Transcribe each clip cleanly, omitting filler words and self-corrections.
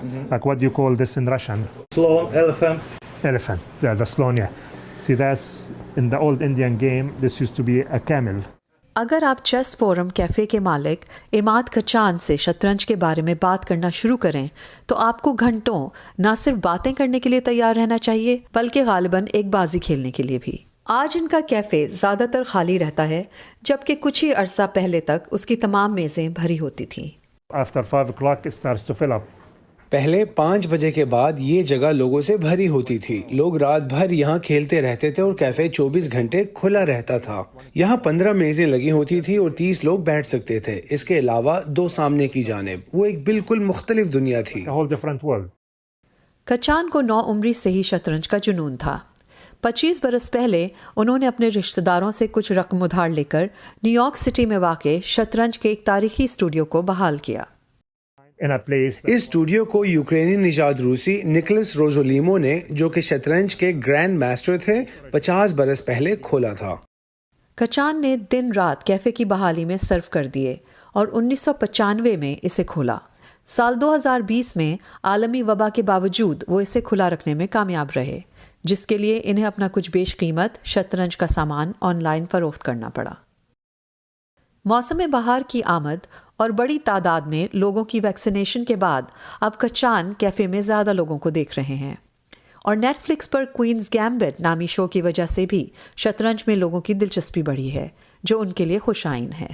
Like what do you call this in Russian? Sloan, elephant. Elephant. Yeah, the sloan, yeah. See, that's in the old Indian game, this used to be a camel. اگر آپ chess forum cafe کے مالک عماد کچان سے شطرنج کے بارے میں بات کرنا شروع کریں تو آپ کو گھنٹوں نہ صرف باتیں کرنے کے لیے تیار رہنا چاہیے بلکہ غالباً ایک بازی کھیلنے کے لیے بھی۔ آج ان کا کیفے زیادہ تر خالی رہتا ہے جبکہ کچھ ہی عرصہ پہلے تک اس کی تمام میزیں بھری ہوتی تھیں۔ After 5 o'clock, it starts to fill up. پہلے 5 بجے کے بعد یہ جگہ لوگوں سے بھری ہوتی تھی۔ لوگ رات بھر یہاں کھیلتے رہتے تھے اور کیفے 24 گھنٹے کھلا رہتا تھا۔ یہاں 15 میزیں لگی ہوتی تھی اور 30 لوگ بیٹھ سکتے تھے۔ اس کے علاوہ 2 سامنے کی جانب۔ وہ ایک بالکل مختلف دنیا تھی۔ A whole different world. Kachhan کو 9 عمری سے ہی شطرنج کا جنون تھا۔ 25 برس پہلے انہوں نے اپنے رشتہ داروں سے کچھ رقم ادھار لے کر نیو یارک سٹی میں واقع شطرنج کے ایک تاریخی اسٹوڈیو کو بحال کیا۔ In a place اس اسٹوڈیو کو یوکرینی نژاد روسی نکلس روزولیمو نے، جو کہ شطرنج کے گرینڈ ماسٹر تھے، 50 برس پہلے کھولا تھا۔ کچان نے دن رات کیفے کی بحالی میں صرف کر دیے اور 1995 میں اسے کھولا۔ سال 2020 میں عالمی وبا کے باوجود وہ اسے کھلا رکھنے میں کامیاب رہے، جس کے لیے انہیں اپنا کچھ بیش قیمت شطرنج کا سامان آن لائن فروخت کرنا پڑا۔ موسم بہار کی آمد اور بڑی تعداد میں لوگوں کی ویکسینیشن کے بعد اب کچان کیفے میں زیادہ لوگوں کو دیکھ رہے ہیں، اور نیٹ فلکس پر کوئنز گیمبٹ نامی شو کی وجہ سے بھی شطرنج میں لوگوں کی دلچسپی بڑھی ہے، جو ان کے لیے خوش آئین ہے۔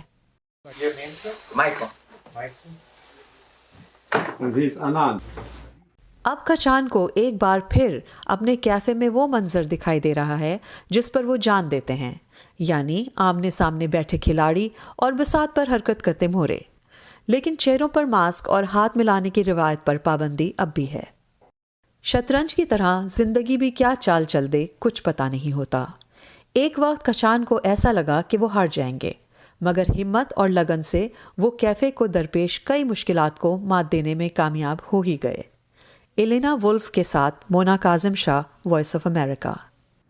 اب کچان کو ایک بار پھر اپنے کیفے میں وہ منظر دکھائی دے رہا ہے جس پر وہ جان دیتے ہیں، یعنی آمنے سامنے بیٹھے کھلاڑی اور بساط پر حرکت کرتے مورے، لیکن چہروں پر ماسک اور ہاتھ ملانے کی روایت پر پابندی اب بھی ہے۔ شطرنج کی طرح زندگی بھی کیا چال چل دے کچھ پتہ نہیں ہوتا۔ ایک وقت کچان کو ایسا لگا کہ وہ ہار جائیں گے، مگر ہمت اور لگن سے وہ کیفے کو درپیش کئی مشکلات کو مات دینے میں کامیاب ہو ہی گئے۔ ایلینا وولف کے ساتھ مونا کاظم شاہ، وائس آف امریکہ۔